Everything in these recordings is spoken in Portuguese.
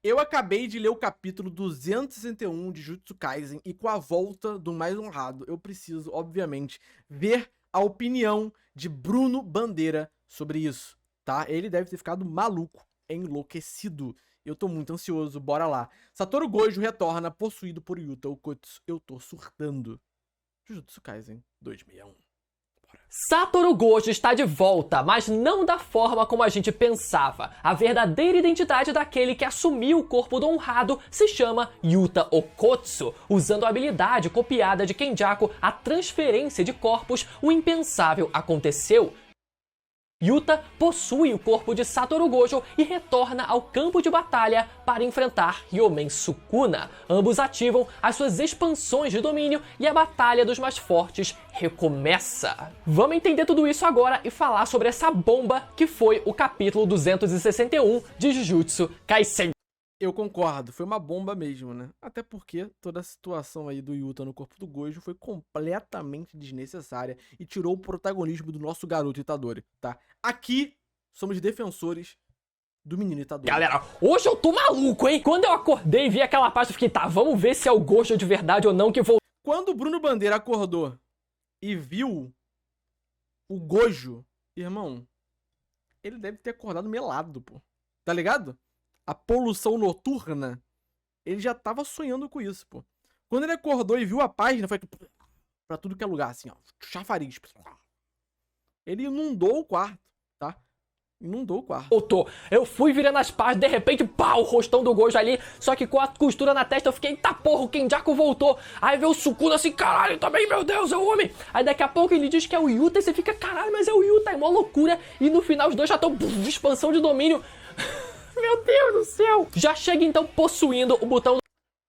Eu acabei de ler o capítulo 261 de Jujutsu Kaisen e com a volta do Mais Honrado, eu preciso, obviamente, ver a opinião de Bruno Bandeira sobre isso, tá? Ele deve ter ficado maluco, enlouquecido. Eu tô muito ansioso, bora lá. Satoru Gojo retorna possuído por Yuta Okkotsu. Eu tô surtando. Jujutsu Kaisen 261. Satoru Gojo está de volta, mas não da forma como a gente pensava. A verdadeira identidade daquele que assumiu o corpo do honrado se chama Yuta Okkotsu. Usando a habilidade copiada de Kenjaku, a transferência de corpos, o impensável aconteceu. Yuta possui o corpo de Satoru Gojo e retorna ao campo de batalha para enfrentar Ryomen Sukuna. Ambos ativam as suas expansões de domínio e a batalha dos mais fortes recomeça. Vamos entender tudo isso agora e falar sobre essa bomba que foi o capítulo 261 de Jujutsu Kaisen. Eu concordo, foi uma bomba mesmo, né? Até porque toda a situação aí do Yuta no corpo do Gojo foi completamente desnecessária e tirou o protagonismo do nosso garoto Itadori, tá? Aqui somos defensores do menino Itadori. Galera, hoje eu tô maluco, hein? Quando eu acordei e vi aquela parte, eu fiquei, tá, vamos ver se é o Gojo de verdade ou não que vou... Quando o Bruno Bandeira acordou e viu o Gojo, irmão, ele deve ter acordado melado, pô. Tá ligado? A poluição noturna, ele já tava sonhando com isso, pô. Quando ele acordou e viu a página, foi pra tudo que é lugar, assim, ó, chafariz. Ele inundou o quarto, tá? Inundou o quarto. Voltou. Eu fui virando as páginas, de repente, pá, o rostão do Gojo ali, só que com a costura na testa eu fiquei, eita porra, o Kenjaku voltou. Aí veio o Sukuna assim, caralho, também, meu Deus, é o homem. Aí daqui a pouco ele diz que é o Yuta e você fica, caralho, mas é o Yuta, é uma loucura. E no final os dois já estão, expansão de domínio. Meu Deus do céu. Já chega então possuindo o botão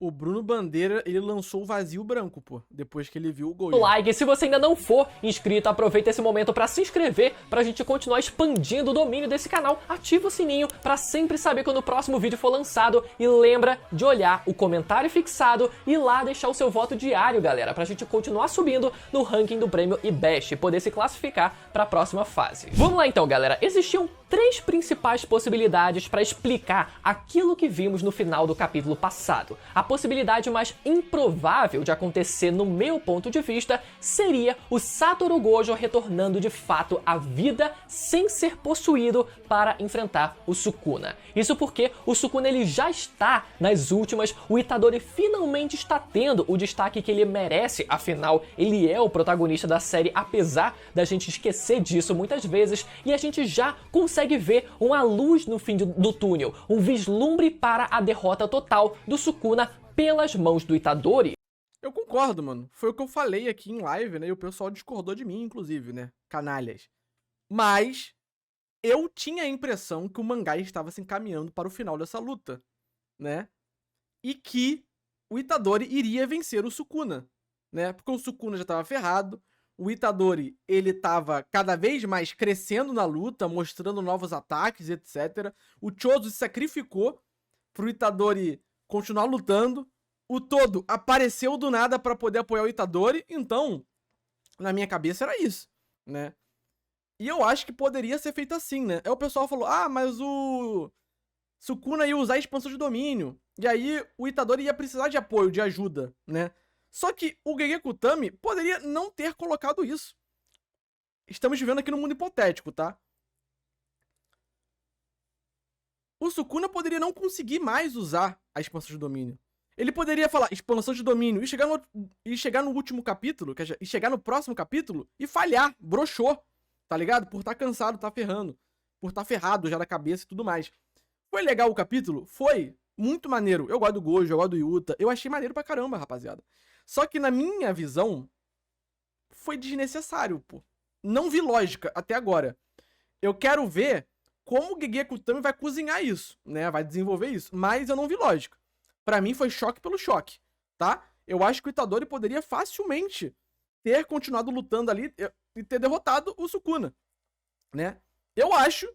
O Bruno Bandeira, ele lançou o vazio branco, pô, depois que ele viu o Gojo. like. Se você ainda não for inscrito, aproveita esse momento para se inscrever, pra gente continuar expandindo o domínio desse canal. Ativa o sininho para sempre saber quando o próximo vídeo for lançado e lembra de olhar o comentário fixado e lá deixar o seu voto diário, galera, pra gente continuar subindo no ranking do prêmio IBEST e poder se classificar para a próxima fase. Vamos lá então, galera. Existiam três principais possibilidades para explicar aquilo que vimos no final do capítulo passado. A possibilidade mais improvável de acontecer, no meu ponto de vista, seria o Satoru Gojo retornando de fato à vida sem ser possuído para enfrentar o Sukuna. Isso porque o Sukuna ele já está nas últimas, o Itadori finalmente está tendo o destaque que ele merece, afinal ele é o protagonista da série, apesar da gente esquecer disso muitas vezes, e a gente já consegue ver uma luz no fim do túnel, um vislumbre para a derrota total do Sukuna pelas mãos do Itadori. Eu concordo, mano. Foi o que eu falei aqui em live, né? E o pessoal discordou de mim, inclusive, né? Canalhas. Mas eu tinha a impressão que o mangá estava se encaminhando para o final dessa luta, né? E que o Itadori iria vencer o Sukuna, né? Porque o Sukuna já estava ferrado, o Itadori, ele estava cada vez mais crescendo na luta, mostrando novos ataques, etc. O Chozo se sacrificou pro Itadori continuar lutando. O Todo apareceu do nada para poder apoiar o Itadori, então, na minha cabeça era isso, né? E eu acho que poderia ser feito assim, né? Aí o pessoal falou, ah, mas o Sukuna ia usar a expansão de domínio, e aí o Itadori ia precisar de apoio, de ajuda, né? Só que o Gegeko Utami poderia não ter colocado isso. Estamos vivendo aqui no mundo hipotético, tá? O Sukuna poderia não conseguir mais usar a expansão de domínio. Ele poderia falar expansão de domínio e chegar no último capítulo, e chegar no próximo capítulo e falhar, broxou, tá ligado? Por estar cansado, tá ferrando, por estar ferrado já da cabeça e tudo mais. Foi legal o capítulo? Foi. Muito maneiro. Eu gosto do Gojo, eu gosto do Yuta. Eu achei maneiro pra caramba, rapaziada. Só que na minha visão, foi desnecessário, pô. Não vi lógica até agora. Eu quero ver como o Gegeko Utami vai cozinhar isso, né? Vai desenvolver isso. Mas eu não vi lógica. Pra mim foi choque pelo choque, tá? Eu acho que o Itadori poderia facilmente ter continuado lutando ali e ter derrotado o Sukuna, né? Eu acho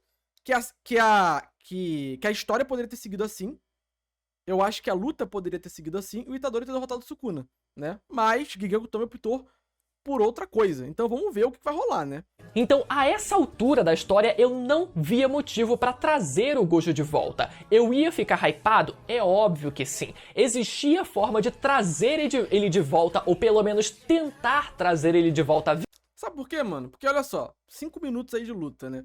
que a história poderia ter seguido assim. Eu acho que a luta poderia ter seguido assim e o Itadori ter derrotado o Sukuna, né? Mas Gegeko Utami optou por outra coisa. Então vamos ver o que vai rolar, né? Então, a essa altura da história, eu não via motivo pra trazer o Gojo de volta. Eu ia ficar hypado? É óbvio que sim. Existia forma de trazer ele de volta, ou pelo menos tentar trazer ele de volta à vida. Sabe por quê, mano? Porque olha só, 5 minutos aí de luta, né?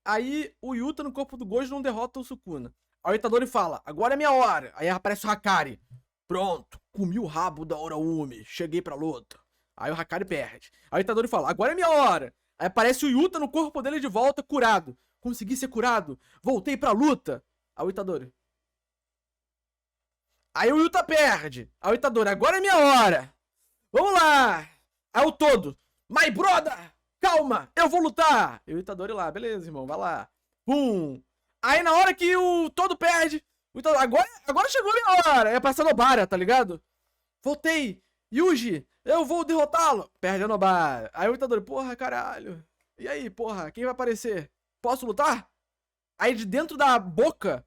Aí o Yuta no corpo do Gojo não derrota o Sukuna. Aí o Itadori fala, agora é minha hora. Aí aparece o Hakari. Pronto, comi o rabo da Oraumi, cheguei pra luta. Aí o Hakari perde. Aí o Itadori fala, agora é minha hora. Aí aparece o Yuta no corpo dele de volta, curado. Consegui ser curado, voltei pra luta. Aí o Itadori. Aí o Yuta perde. Aí o Itadori, agora é minha hora. Vamos lá. Aí o Todo, my brother, calma, eu vou lutar. E o Itadori lá, beleza, irmão, vai lá. Pum. Aí na hora que o Todo perde, o Itadori, agora chegou a minha hora. Aí aparece a Nobara, tá ligado? Voltei. Yuji, eu vou derrotá-lo. Perde a Nobara. Aí o Itadori, porra, caralho. E aí, porra, quem vai aparecer? Posso lutar? Aí de dentro da boca,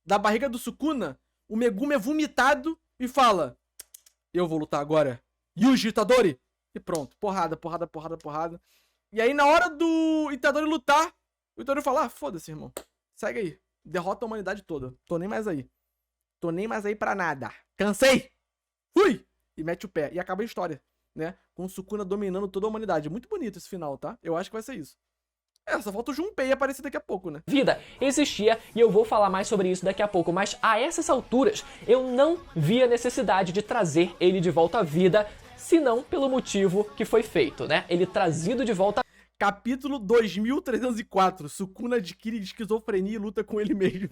da barriga do Sukuna, o Megumi é vomitado e fala, eu vou lutar agora. Yuji Itadori. E pronto, porrada, porrada, porrada, porrada. E aí na hora do Itadori lutar, o Itadori fala, ah, foda-se, irmão. Segue aí. Derrota a humanidade toda. Tô nem mais aí. Tô nem mais aí pra nada. Cansei. Fui. E mete o pé. E acaba a história, né? Com o Sukuna dominando toda a humanidade. Muito bonito esse final, tá? Eu acho que vai ser isso. Só falta o Junpei aparecer daqui a pouco, né? Vida existia e eu vou falar mais sobre isso daqui a pouco, mas a essas alturas eu não via necessidade de trazer ele de volta à vida, senão pelo motivo que foi feito, né? Ele trazido de volta. Capítulo 2304. Sukuna adquire esquizofrenia e luta com ele mesmo.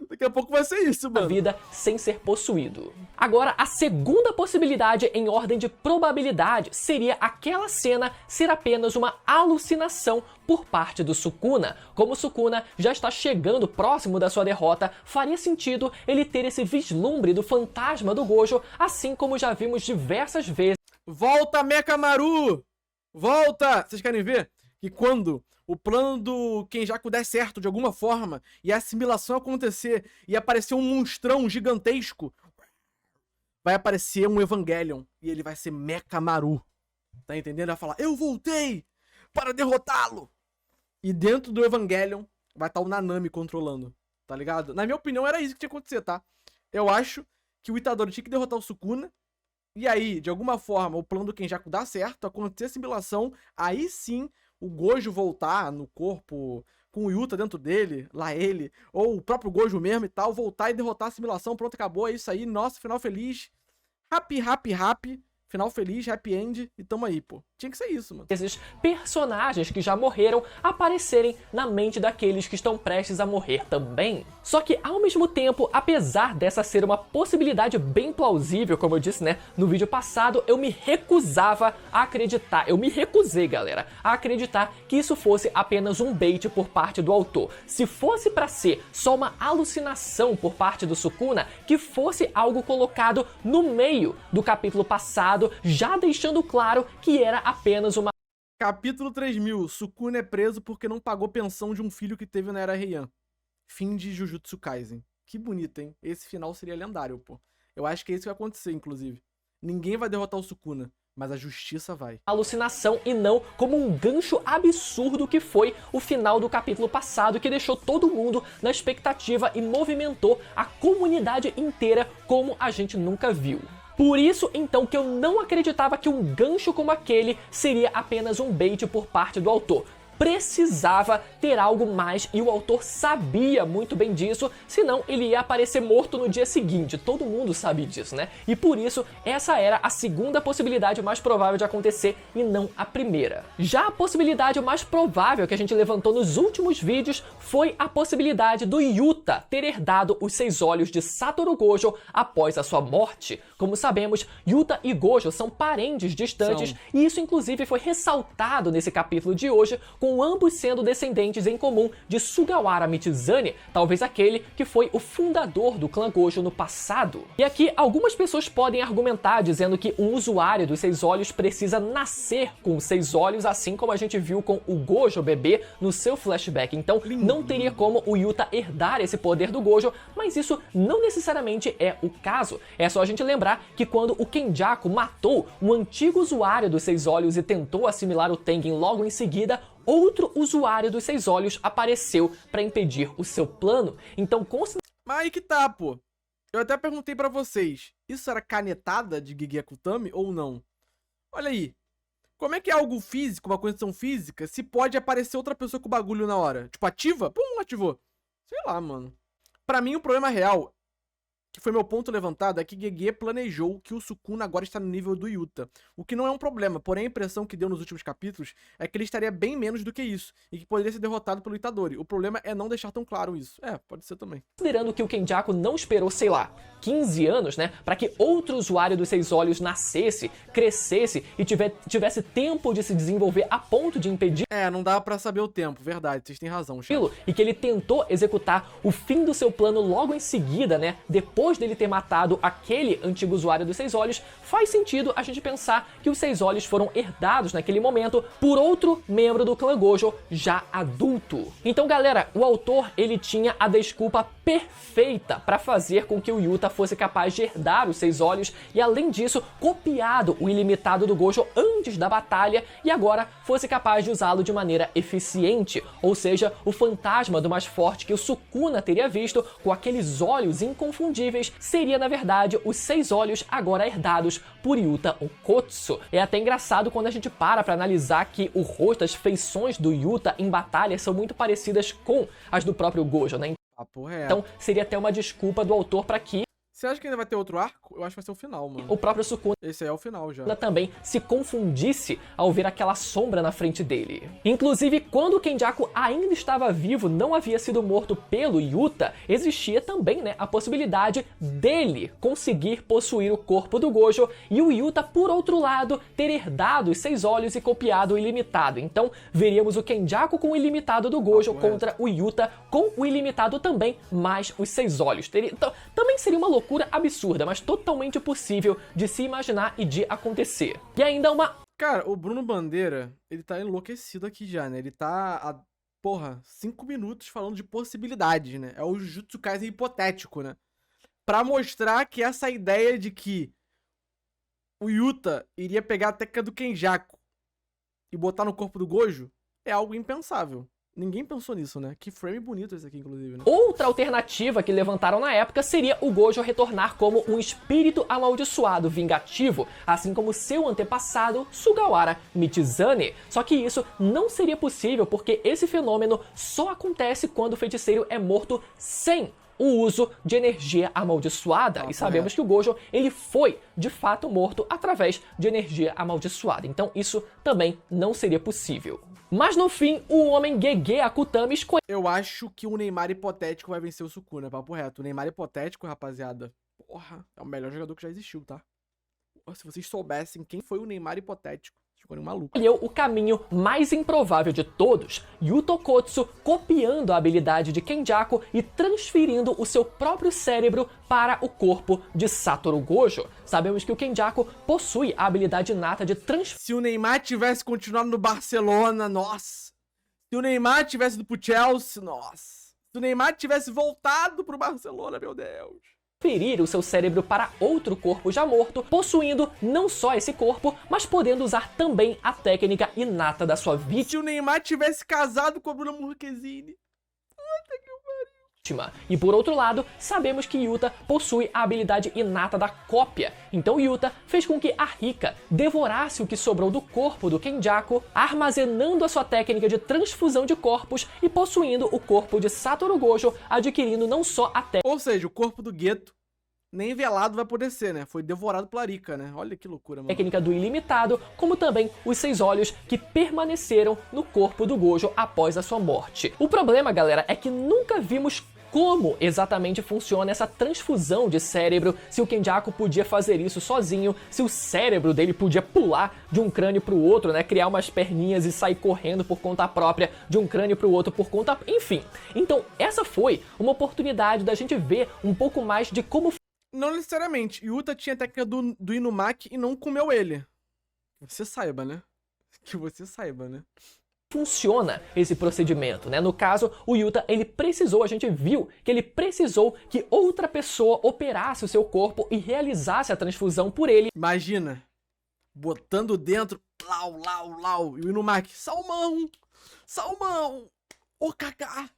Daqui a pouco vai ser isso, mano. Vida sem ser possuído. Agora, a segunda possibilidade em ordem de probabilidade seria aquela cena ser apenas uma alucinação por parte do Sukuna. Como o Sukuna já está chegando próximo da sua derrota, faria sentido ele ter esse vislumbre do fantasma do Gojo, assim como já vimos diversas vezes. Volta, Mekamaru! Volta! Vocês querem ver? Que quando o plano do Kenjaku der certo de alguma forma e a assimilação acontecer e aparecer um monstrão gigantesco, vai aparecer um Evangelion e ele vai ser Mekamaru. Tá entendendo? Vai falar, eu voltei para derrotá-lo! E dentro do Evangelion vai estar o Nanami controlando, tá ligado? Na minha opinião era isso que tinha que acontecer, tá? Eu acho que o Itadori tinha que derrotar o Sukuna. E aí, de alguma forma, o plano do Kenjaku dá certo, acontecer a assimilação, aí sim o Gojo voltar no corpo com o Yuta dentro dele, lá ele, ou o próprio Gojo mesmo e tal, voltar e derrotar a assimilação, pronto, acabou, é isso aí, nossa, final feliz, happy, happy, happy, final feliz, happy end, e tamo aí, pô. Tinha que ser isso, mano. Esses personagens que já morreram aparecerem na mente daqueles que estão prestes a morrer também. Só que, ao mesmo tempo, apesar dessa ser uma possibilidade bem plausível, como eu disse, né, no vídeo passado, eu me recusava a acreditar, eu me recusei, galera, a acreditar que isso fosse apenas um bait por parte do autor. Se fosse pra ser só uma alucinação por parte do Sukuna, que fosse algo colocado no meio do capítulo passado, já deixando claro que era apenas uma... Capítulo 3000. Sukuna é preso porque não pagou pensão de um filho que teve na Era Heian. Fim de Jujutsu Kaisen. Que bonito, hein? Esse final seria lendário, pô. Eu acho que é isso que vai acontecer, inclusive. Ninguém vai derrotar o Sukuna, mas a justiça vai. Alucinação e não como um gancho absurdo que foi o final do capítulo passado, que deixou todo mundo na expectativa e movimentou a comunidade inteira como a gente nunca viu. Por isso, então, que eu não acreditava que um gancho como aquele seria apenas um bait por parte do autor. Precisava ter algo mais e o autor sabia muito bem disso, senão ele ia aparecer morto no dia seguinte. Todo mundo sabe disso, né? E por isso, essa era a segunda possibilidade mais provável de acontecer e não a primeira. Já a possibilidade mais provável que a gente levantou nos últimos vídeos foi a possibilidade do Yuta ter herdado os 6 olhos de Satoru Gojo após a sua morte. Como sabemos, Yuta e Gojo são parentes distantes e isso inclusive foi ressaltado nesse capítulo de hoje com com ambos sendo descendentes em comum de Sugawara Michizane, talvez aquele que foi o fundador do clã Gojo no passado. E aqui algumas pessoas podem argumentar dizendo que um usuário dos 6 olhos precisa nascer com 6 olhos, assim como a gente viu com o Gojo bebê no seu flashback. Então não teria como o Yuta herdar esse poder do Gojo, mas isso não necessariamente é o caso. É só a gente lembrar que quando o Kenjaku matou um antigo usuário dos 6 olhos e tentou assimilar o Tengen logo em seguida, outro usuário dos 6 olhos apareceu para impedir o seu plano. Então, mas aí que tá, pô. Eu até perguntei pra vocês, isso era canetada de Gege Akutami ou não? Olha aí. Como é que é algo físico, uma condição física, se pode aparecer outra pessoa com o bagulho na hora? Tipo, ativa? Pum, ativou. Sei lá, mano. Pra mim, o problema real, que foi meu ponto levantado, é que Gege planejou que o Sukuna agora está no nível do Yuta. O que não é um problema, porém a impressão que deu nos últimos capítulos é que ele estaria bem menos do que isso, e que poderia ser derrotado pelo Itadori. O problema é não deixar tão claro isso. É, pode ser também. Considerando que o Kenjaku não esperou, sei lá, 15 anos, né, para que outro usuário dos 6 olhos nascesse, crescesse e tivesse tempo de se desenvolver a ponto de impedir... É, não dá pra saber o tempo, verdade, vocês têm razão, chat. E que ele tentou executar o fim do seu plano logo em seguida, né, depois dele ter matado aquele antigo usuário dos 6 olhos, faz sentido a gente pensar que os 6 olhos foram herdados naquele momento por outro membro do clã Gojo, já adulto. Então, galera, o autor, ele tinha a desculpa perfeita para fazer com que o Yuta fosse capaz de herdar os 6 olhos e, além disso, copiado o ilimitado do Gojo antes da batalha e agora fosse capaz de usá-lo de maneira eficiente, ou seja, o fantasma do mais forte que o Sukuna teria visto com aqueles olhos inconfundíveis seria, na verdade, os 6 olhos agora herdados por Yuta Okkotsu. É até engraçado quando a gente para analisar que o rosto, as feições do Yuta em batalha são muito parecidas com as do próprio Gojo, né? Então seria até uma desculpa do autor para que... Você acha que ainda vai ter outro arco? Eu acho que vai ser o final, mano. O próprio Sukuna... Esse aí é o final já. Também se confundisse ao ver aquela sombra na frente dele. Inclusive, quando o Kenjaku ainda estava vivo, não havia sido morto pelo Yuta, existia também, né, a possibilidade dele conseguir possuir o corpo do Gojo e o Yuta, por outro lado, ter herdado os 6 olhos e copiado o ilimitado. Então, veríamos o Kenjaku com o ilimitado do Gojo contra o Yuta com o ilimitado também, mais os 6 olhos. Também seria uma loucura absurda, mas totalmente possível de se imaginar e de acontecer. E ainda uma... Cara, o Bruno Bandeira, ele tá enlouquecido aqui já, né? Ele tá há, 5 minutos falando de possibilidades, né? É o Jujutsu Kaisen hipotético, né? Pra mostrar que essa ideia de que o Yuta iria pegar a técnica do Kenjaku e botar no corpo do Gojo é algo impensável. Ninguém pensou nisso, né? Que frame bonito esse aqui, inclusive, né? Outra alternativa que levantaram na época seria o Gojo retornar como um espírito amaldiçoado vingativo, assim como seu antepassado Sugawara Michizane. Só que isso não seria possível porque esse fenômeno só acontece quando o feiticeiro é morto sem o uso de energia amaldiçoada. E sabemos que o Gojo, ele foi, de fato, morto através de energia amaldiçoada. Então isso também não seria possível. Mas no fim, o homem Gege Akutami escolheu... Eu acho que o Neymar hipotético vai vencer o Sukuna, papo reto. O Neymar hipotético, rapaziada, porra, é o melhor jogador que já existiu, tá? Porra, se vocês soubessem quem foi o Neymar hipotético, ficou maluco. Escolheu o caminho mais improvável de todos, Yuta Okkotsu copiando a habilidade de Kenjaku e transferindo o seu próprio cérebro para o corpo de Satoru Gojo. Sabemos que o Kenjaku possui a habilidade inata de transferir... Se o Neymar tivesse continuado no Barcelona, nossa. Se o Neymar tivesse ido pro Chelsea, nossa. Se o Neymar tivesse voltado pro Barcelona, meu Deus. Transferir o seu cérebro para outro corpo já morto, possuindo não só esse corpo, mas podendo usar também a técnica inata da sua vítima. Se o Neymar tivesse casado com a Bruna Marquezine. E por outro lado, sabemos que Yuta possui a habilidade inata da cópia. Então Yuta fez com que a Rika devorasse o que sobrou do corpo do Kenjaku, armazenando a sua técnica de transfusão de corpos e possuindo o corpo de Satoru Gojo, adquirindo não só a técnica... Ou seja, o corpo do Geto nem velado vai poder ser, né? Foi devorado pela Rika, né? Olha que loucura, mano. Técnica do ilimitado, como também os 6 olhos que permaneceram no corpo do Gojo após a sua morte. O problema, galera, é que nunca vimos como exatamente funciona essa transfusão de cérebro, se o Kenjaku podia fazer isso sozinho, se o cérebro dele podia pular de um crânio pro outro, né, criar umas perninhas e sair correndo por conta própria de um crânio pro outro por conta... Enfim, então essa foi uma oportunidade da gente ver um pouco mais de como... Não necessariamente. Yuta tinha a técnica do Inumaki e não comeu ele. Que você saiba, né? Que você saiba, né? Funciona esse procedimento, né? No caso, o Yuta, ele precisou, a gente viu que ele precisou que outra pessoa operasse o seu corpo e realizasse a transfusão por ele. Imagina, botando dentro, lau, lau, lau, e o Inumaki, salmão, salmão, ô Kaká,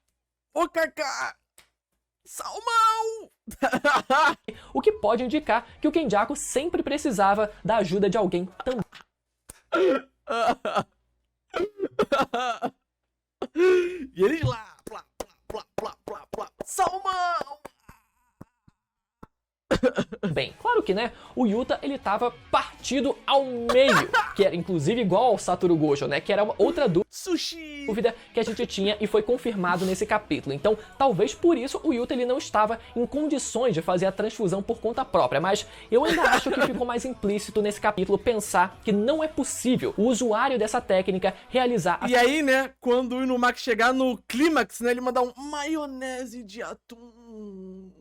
salmão. O que pode indicar que o Kenjaku sempre precisava da ajuda de alguém também. E eles lá, plá, plá, plá, plá, plá, salmão! Bem, claro que, né, o Yuta, ele tava partido ao meio, que era inclusive igual ao Satoru Gojo, né, que era uma outra Sushi! dúvida que a gente tinha e foi confirmado nesse capítulo. Então, talvez por isso o Yuta, ele não estava em condições de fazer a transfusão por conta própria, mas eu ainda acho que ficou mais implícito nesse capítulo pensar que não é possível o usuário dessa técnica realizar a... E aí, né, quando o Inumaki chegar no clímax, né, ele mandar um maionese de atum...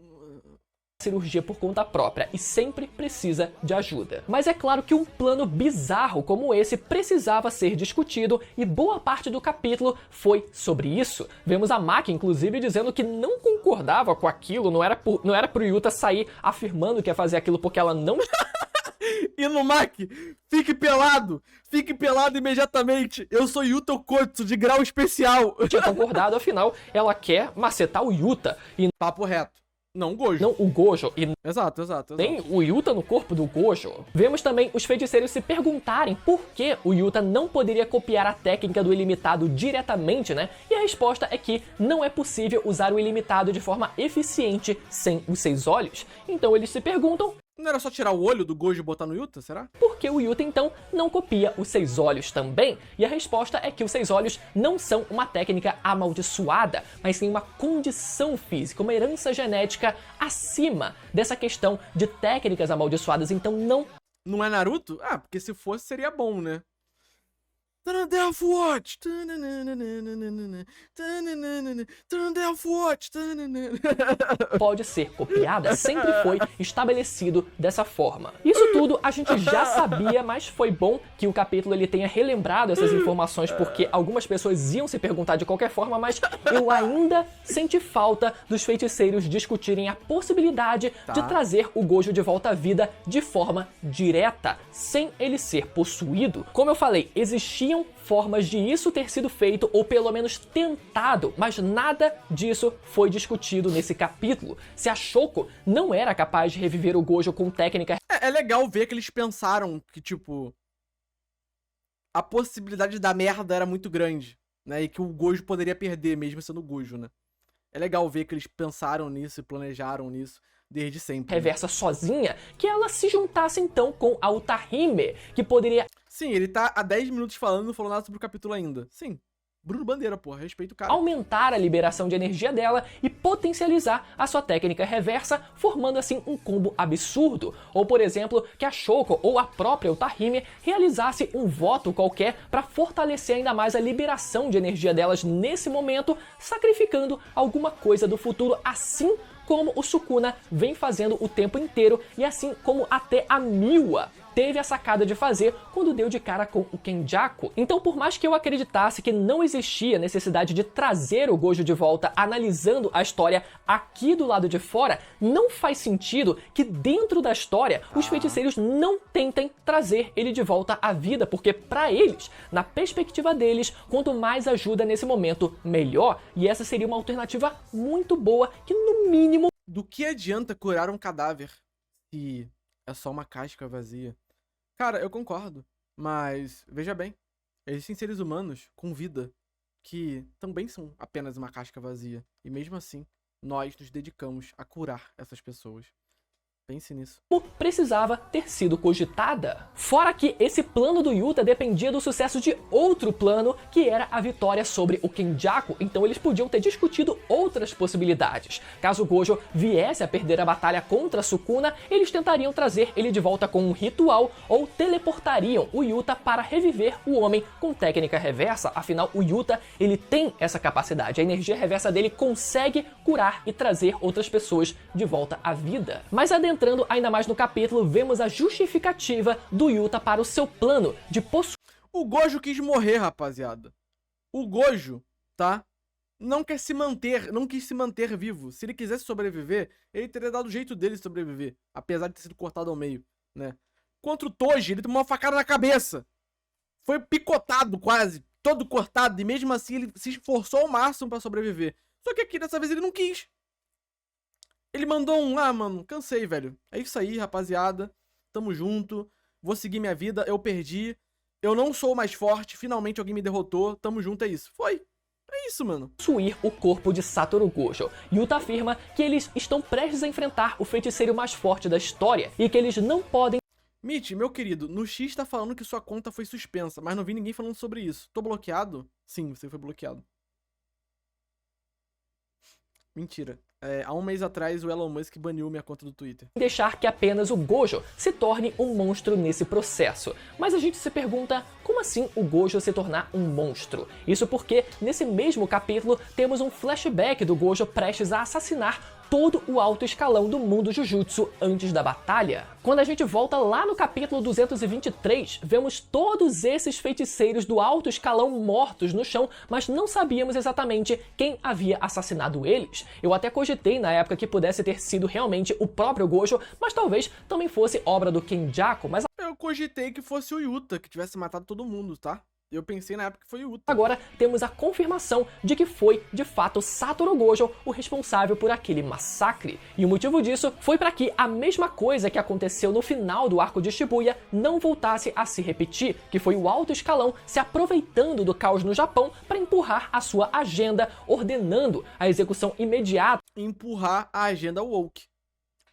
cirurgia por conta própria e sempre precisa de ajuda. Mas é claro que um plano bizarro como esse precisava ser discutido e boa parte do capítulo foi sobre isso. Vemos a Maki, inclusive, dizendo que não concordava com aquilo, não era pro Yuta sair afirmando que ia fazer aquilo porque ela não... Inumaki, fique pelado imediatamente, eu sou Yuta Okotsu, de grau especial. tinha concordado, afinal, ela quer macetar o Yuta e Papo reto. Não o Gojo. não o Gojo, e Exato. nem o Yuta no corpo do Gojo. Vemos também os feiticeiros se perguntarem por que o Yuta não poderia copiar a técnica do ilimitado diretamente, né? E a resposta é que não é possível usar o ilimitado de forma eficiente sem os 6 olhos. Então eles se perguntam Não era só tirar o olho do Gojo e botar no Yuta, será? por que o Yuta então não copia os 6 olhos também? E a resposta é que os 6 olhos não são uma técnica amaldiçoada, mas sim uma condição física, uma herança genética acima dessa questão de técnicas amaldiçoadas, então não... Não é Naruto? Ah, porque se fosse seria bom, né? Death Watch! Death Watch! pode ser copiada, sempre foi estabelecido dessa forma. Isso tudo a gente já sabia, mas foi bom que o capítulo ele tenha relembrado essas informações, porque algumas pessoas iam se perguntar de qualquer forma, mas eu ainda senti falta dos feiticeiros discutirem a possibilidade de trazer o Gojo de volta à vida de forma direta, sem ele ser possuído. Como eu falei, existiam formas de isso ter sido feito, ou pelo menos tentado, mas nada disso foi discutido nesse capítulo. Se a Shoko não era capaz de reviver o Gojo com técnica... É legal ver que eles pensaram que, tipo, a possibilidade da merda era muito grande, né? E que o Gojo poderia perder, mesmo sendo Gojo, né? É legal ver que eles pensaram nisso e planejaram nisso desde sempre. reversa sozinha, que ela se juntasse então com a Utahime, que poderia... Sim, ele tá há 10 minutos falando e não falou nada sobre o capítulo ainda. Sim. Bruno Bandeira, porra, respeita o cara. aumentar a liberação de energia dela e potencializar a sua técnica reversa, formando assim um combo absurdo. Ou, por exemplo, que a Shoko ou a própria Utahime realizasse um voto qualquer para fortalecer ainda mais a liberação de energia delas nesse momento, sacrificando alguma coisa do futuro, assim como o Sukuna vem fazendo o tempo inteiro e assim como até a Miwa teve a sacada de fazer quando deu de cara com o Kenjaku. Então, por mais que eu acreditasse que não existia necessidade de trazer o Gojo de volta analisando a história aqui do lado de fora, não faz sentido que dentro da história os feiticeiros não tentem trazer ele de volta à vida, porque pra eles, na perspectiva deles, quanto mais ajuda nesse momento, melhor. E essa seria uma alternativa muito boa que, no mínimo... Do que adianta curar um cadáver se é só uma casca vazia? Cara, eu concordo, mas veja bem, existem seres humanos com vida que também são apenas uma casca vazia, e mesmo assim, nós nos dedicamos a curar essas pessoas. Pense nisso. Precisava ter sido cogitada. Fora que esse plano do Yuta dependia do sucesso de outro plano, que era a vitória sobre o Kenjaku, então eles podiam ter discutido outras possibilidades. Caso Gojo viesse a perder a batalha contra Sukuna, eles tentariam trazer ele de volta com um ritual ou teleportariam o Yuta para reviver o homem com técnica reversa, afinal o Yuta ele tem essa capacidade, a energia reversa dele consegue curar e trazer outras pessoas de volta à vida. Mas adentrando ainda mais no capítulo, vemos a justificativa do Yuta para o seu plano de possuir... O Gojo quis morrer, rapaziada. O Gojo, tá? Não quis se manter vivo. Se ele quisesse sobreviver, ele teria dado o jeito dele de sobreviver, apesar de ter sido cortado ao meio, né? Contra o Toji, ele tomou uma facada na cabeça. Foi picotado quase, todo cortado, e mesmo assim ele se esforçou ao máximo pra sobreviver. Só que aqui, dessa vez, ele não quis. Ele mandou um, mano, cansei, velho. É isso aí, rapaziada. Tamo junto. Vou seguir minha vida. Eu perdi. Eu não sou o mais forte. Finalmente alguém me derrotou. Tamo junto, é isso. Foi. É isso, mano. Possuir o corpo de Satoru Gojo. Yuta afirma que eles estão prestes a enfrentar o feiticeiro mais forte da história e que eles não podem... Mitch, meu querido, no X tá falando que sua conta foi suspensa, mas não vi ninguém falando sobre isso. Tô bloqueado? Sim, você foi bloqueado. Mentira. Há um mês atrás o Elon Musk baniu minha conta do Twitter. Deixar que apenas o Gojo se torne um monstro nesse processo. Mas a gente se pergunta, como assim o Gojo se tornar um monstro? Isso porque, nesse mesmo capítulo, temos um flashback do Gojo prestes a assassinar todo o alto escalão do mundo Jujutsu antes da batalha. Quando a gente volta lá no capítulo 223, vemos todos esses feiticeiros do alto escalão mortos no chão, mas não sabíamos exatamente quem havia assassinado eles. Eu até cogitei na época que pudesse ter sido realmente o próprio Gojo, mas talvez também fosse obra do Kenjaku, mas... Eu cogitei que fosse o Yuta que tivesse matado todo mundo, tá? Eu pensei na época que foi o Yuta. Agora temos a confirmação de que foi, de fato, Satoru Gojo o responsável por aquele massacre. E o motivo disso foi para que a mesma coisa que aconteceu no final do arco de Shibuya não voltasse a se repetir, que foi o alto escalão se aproveitando do caos no Japão para empurrar a sua agenda, ordenando a execução imediata empurrar a agenda woke.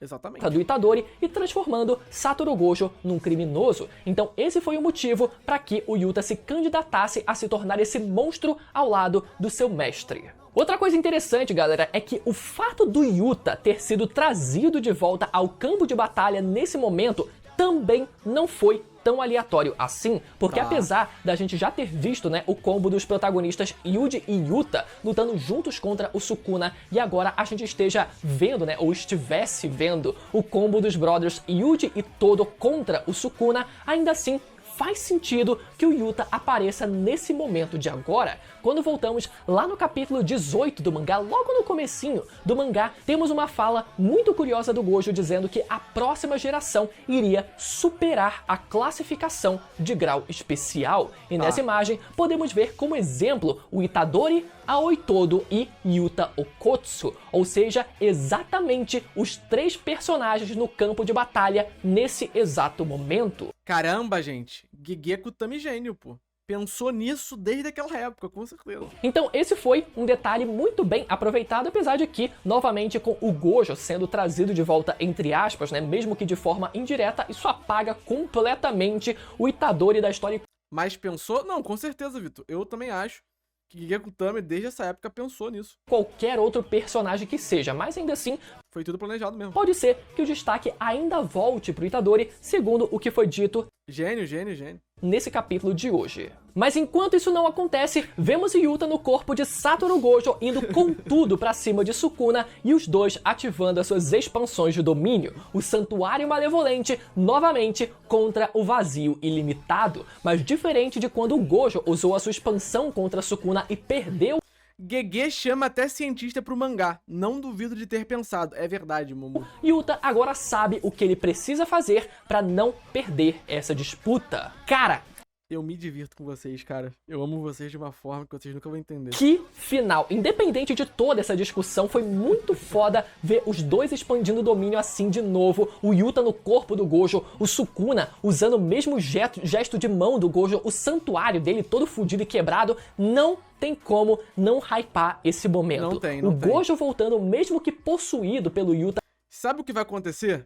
Exatamente. Do Itadori e transformando Satoru Gojo num criminoso. Então esse foi o motivo para que o Yuta se candidatasse a se tornar esse monstro ao lado do seu mestre. Outra coisa interessante, galera, é que o fato do Yuta ter sido trazido de volta ao campo de batalha nesse momento também não foi tão aleatório assim, porque apesar da gente já ter visto, né, o combo dos protagonistas Yuji e Yuta lutando juntos contra o Sukuna, e agora a gente esteja vendo, né, ou estivesse vendo o combo dos brothers Yuji e Todo contra o Sukuna, ainda assim faz sentido que o Yuta apareça nesse momento de agora. Quando voltamos lá no capítulo 18 do mangá, logo no comecinho do mangá, temos uma fala muito curiosa do Gojo dizendo que a próxima geração iria superar a classificação de grau especial. E nessa imagem podemos ver como exemplo o Itadori, Aoi Todo e Yuta Okkotsu, ou seja, exatamente os 3 personagens no campo de batalha nesse exato momento. Caramba, gente, Gigeko Tami gênio, pô. Pensou nisso desde aquela época, com certeza. Então esse foi um detalhe muito bem aproveitado, apesar de que, novamente com o Gojo sendo trazido de volta entre aspas, né, mesmo que de forma indireta, isso apaga completamente o Itadori da história. Mas pensou? Não, com certeza, Vitor. Eu também acho que Gigeko Tami, desde essa época, pensou nisso. Qualquer outro personagem que seja, mas ainda assim... Foi tudo planejado mesmo. Pode ser que o destaque ainda volte pro Itadori, segundo o que foi dito... Gênio, gênio, gênio. Nesse capítulo de hoje. Mas enquanto isso não acontece, vemos Yuta no corpo de Satoru Gojo indo com tudo pra cima de Sukuna e os dois ativando as suas expansões de domínio. O Santuário Malevolente, novamente, contra o Vazio Ilimitado. Mas diferente de quando o Gojo usou a sua expansão contra Sukuna e perdeu... Gege chama até cientista pro mangá. Não duvido de ter pensado. É verdade, Momo. Yuta agora sabe o que ele precisa fazer pra não perder essa disputa. Cara... Eu me divirto com vocês, cara. Eu amo vocês de uma forma que vocês nunca vão entender. Que final! Independente de toda essa discussão, foi muito foda ver os dois expandindo o domínio assim de novo. O Yuta no corpo do Gojo, o Sukuna usando o mesmo gesto de mão do Gojo, o santuário dele todo fudido e quebrado. Não tem como não hypar esse momento. Não tem. O Gojo voltando, mesmo que possuído pelo Yuta. Sabe o que vai acontecer?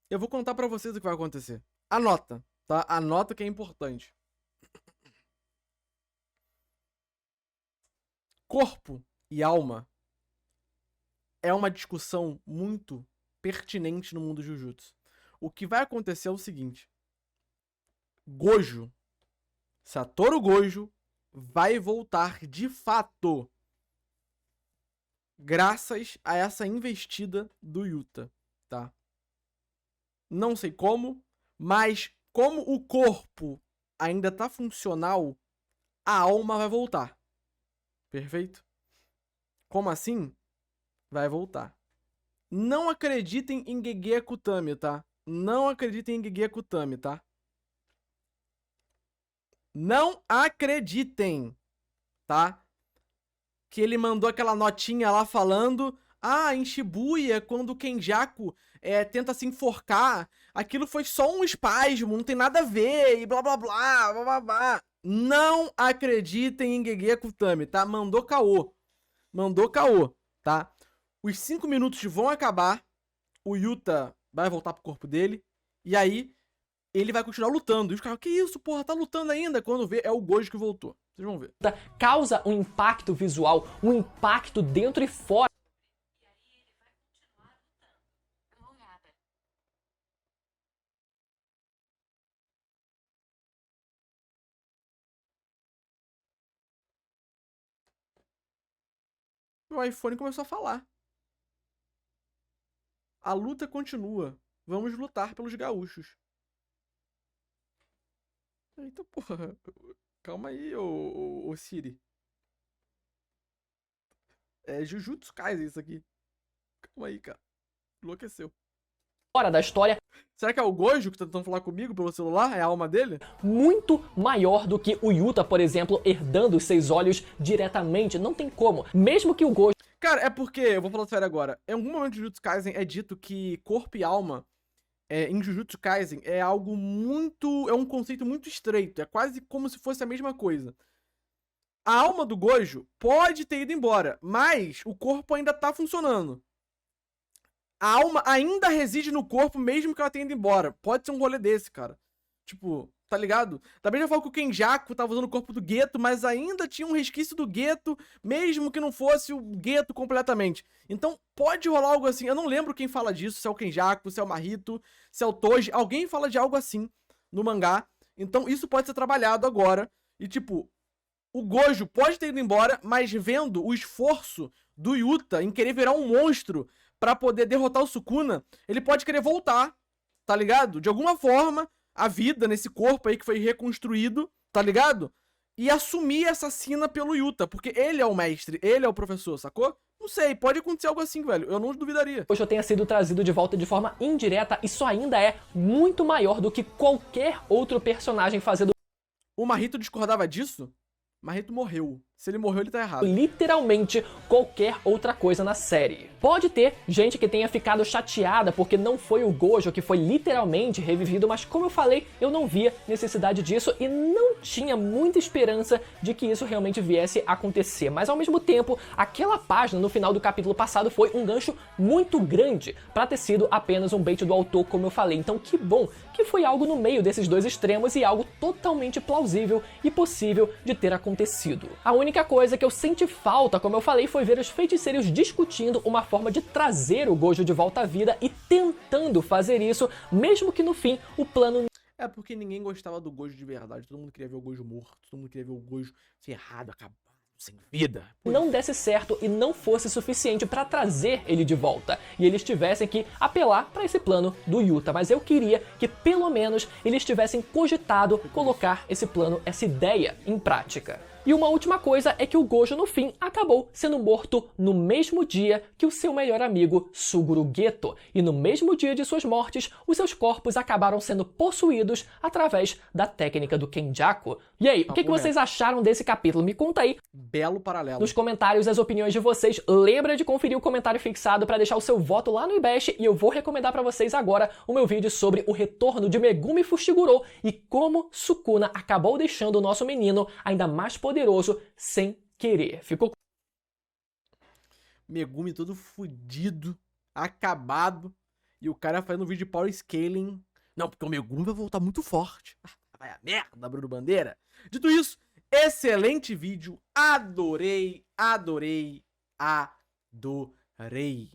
Eu vou contar pra vocês o que vai acontecer. Anota, tá? Anota que é importante. Corpo e alma é uma discussão muito pertinente no mundo Jujutsu. O que vai acontecer é o seguinte. Gojo, Satoru Gojo, vai voltar de fato graças a essa investida do Yuta, tá? Não sei como, mas como o corpo ainda tá funcional, a alma vai voltar. Perfeito? Como assim? Vai voltar. Não acreditem em Gege Akutami, tá? Não acreditem em Gege Akutami, tá? Não acreditem, tá? Que ele mandou aquela notinha lá falando: ah, em Shibuya, quando o Kenjaku tenta se enforcar, aquilo foi só um espasmo, não tem nada a ver, e blá blá blá, blá blá blá. Não acreditem em Gege Akutami, tá? Mandou caô. Mandou caô, tá? Os 5 minutos vão acabar, o Yuta vai voltar pro corpo dele, e aí ele vai continuar lutando. E os caras, que isso, porra, tá lutando ainda? Quando vê, é o Gojo que voltou. Vocês vão ver. Causa um impacto visual, um impacto dentro e fora. E aí ele vai continuar lutando. Nada. O iPhone começou a falar. A luta continua. Vamos lutar pelos gaúchos. Eita porra. Calma aí, ô Siri. É Jujutsu Kaisen isso aqui. Calma aí, cara. Enlouqueceu. Fora da história, Será que é o Gojo que tá tentando falar comigo pelo celular? É a alma dele? muito maior do que o Yuta, por exemplo, herdando os 6 olhos diretamente. Não tem como. Mesmo que o Gojo... Cara, é porque, eu vou falar sério agora, em algum momento de Jujutsu Kaisen é dito que corpo e alma, em Jujutsu Kaisen, é algo muito... é um conceito muito estreito, é quase como se fosse a mesma coisa. A alma do Gojo pode ter ido embora, mas o corpo ainda tá funcionando. A alma ainda reside no corpo, mesmo que ela tenha ido embora. Pode ser um rolê desse, cara. Tipo, tá ligado? Também já falou que o Kenjaku tava usando o corpo do Geto, mas ainda tinha um resquício do Geto, mesmo que não fosse o Geto completamente. Então, pode rolar algo assim. Eu não lembro quem fala disso, se é o Kenjaku, se é o Mahito, se é o Toji. Alguém fala de algo assim no mangá. Então, isso pode ser trabalhado agora. E, tipo, o Gojo pode ter ido embora, mas vendo o esforço do Yuta em querer virar um monstro pra poder derrotar o Sukuna, ele pode querer voltar, tá ligado? De alguma forma, a vida nesse corpo aí que foi reconstruído, tá ligado? E assumir essa sina pelo Yuta, porque ele é o mestre, ele é o professor, sacou? Não sei, pode acontecer algo assim, velho. Eu não duvidaria. Gojo tenha sido trazido de volta de forma indireta, isso ainda é muito maior do que qualquer outro personagem fazendo O Mahito discordava disso? Mahito morreu. Se ele morreu, ele tá errado. literalmente qualquer outra coisa na série. Pode ter gente que tenha ficado chateada porque não foi o Gojo que foi literalmente revivido, mas como eu falei, eu não via necessidade disso e não tinha muita esperança de que isso realmente viesse a acontecer. Mas ao mesmo tempo, aquela página no final do capítulo passado foi um gancho muito grande pra ter sido apenas um bait do autor, como eu falei. Então que bom que foi algo no meio desses dois extremos e algo totalmente plausível e possível de ter acontecido. A única coisa que eu senti falta, como eu falei, foi ver os feiticeiros discutindo uma forma de trazer o Gojo de volta à vida e tentando fazer isso, mesmo que no fim o plano... É porque ninguém gostava do Gojo de verdade. Todo mundo queria ver o Gojo morto. Todo mundo queria ver o Gojo ferrado, acabado, sem vida. não desse certo e não fosse suficiente pra trazer ele de volta, e eles tivessem que apelar pra esse plano do Yuta, mas eu queria que pelo menos eles tivessem cogitado colocar esse plano, essa ideia em prática. E uma última coisa é que o Gojo no fim acabou sendo morto no mesmo dia que o seu melhor amigo Suguru Geto, e no mesmo dia de suas mortes, os seus corpos acabaram sendo possuídos através da técnica do Kenjaku. E aí, o que vocês acharam desse capítulo? Me conta aí Belo paralelo. nos comentários as opiniões de vocês. Lembra de conferir o comentário fixado para deixar o seu voto lá no Ibash, e eu vou recomendar para vocês agora o meu vídeo sobre o retorno de Megumi Fushiguro e como Sukuna acabou deixando o nosso menino ainda mais poderoso sem querer. Ficou Megumi todo fudido, acabado. E o cara fazendo vídeo de power scaling. Não, porque o Megumi vai voltar muito forte. Vai a merda, Bruno Bandeira. Dito isso, excelente vídeo. Adorei, adorei, adorei.